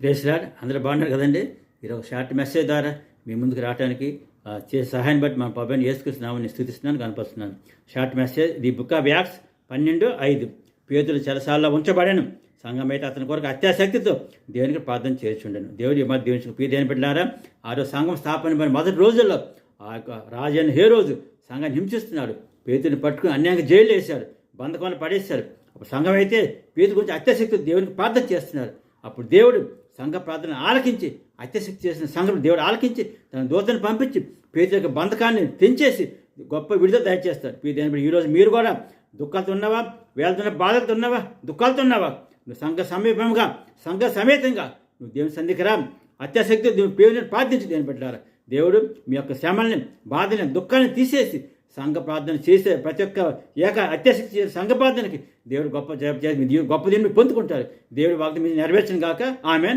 Praise lord. అందరూ బాగున్నారు కదండి. ఈరోజు షార్ట్ మెసేజ్ ద్వారా మీ ముందుకు రావడానికి చేసే సహాయాన్ని బట్టి మన ప్రభువైన యేసుక్రీస్తు నామమున స్తుతిస్తున్నాను, కనపరుస్తున్నాను. Short message the book of Acts 12:5. Pethuru చెరసాలలో ఉంచబడాను, సంఘం అయితే అతని కొరకు అత్యాశక్తితో దేవునికి ప్రార్థన చేర్చుండెను. దేవుడి మధ్య దేవునికి ప్రియదేని పెట్టినారా. ఆ రోజు సంఘం స్థాపన మొదటి రోజుల్లో ఆ యొక్క రాజైన హేరోదు సంఘాన్ని హింసిస్తున్నాడు. పేతుని పట్టుకుని అన్యాయంగా జైలు వేశారు, బంధకంలో పడేశారు. అప్పుడు సంఘం అయితే పేతురు గురించి అత్యాశక్తితో దేవునికి ప్రార్థన చేస్తున్నారు. అప్పుడు దేవుడు సంఘ ప్రార్థన ఆలకించి, అత్యశక్తి చేసిన సంఘం దేవుడు ఆలకించి తన దూతను పంపించి పేతురు యొక్క బంధకాన్ని తెంచేసి గొప్ప విడుదల దయచేస్తాడు. ఈరోజు మీరు కూడా దుఃఖాలతో ఉన్నావా, వేదన బాధలతో ఉన్నావా, దుఃఖాలతో ఉన్నావా, నువ్వు సంఘ సమేతంగా నువ్వు దేవుని సన్నిధికి రా. అత్యాశక్తి పేరుని ప్రార్థించి దేవుని పెట్టారా. దేవుడు మీ యొక్క శ్రమల్ని, బాధని, దుఃఖాన్ని తీసేసి సంఘ ప్రార్థన చేసే ప్రతి ఒక్క అత్యాశక్తి చేసే సంఘ ప్రార్థనకి దేవుడు గొప్ప దీన్ని పొందుకుంటారు. దేవుడు వాగ్దానం మీద నెరవేర్చను గాక. ఆమేన్.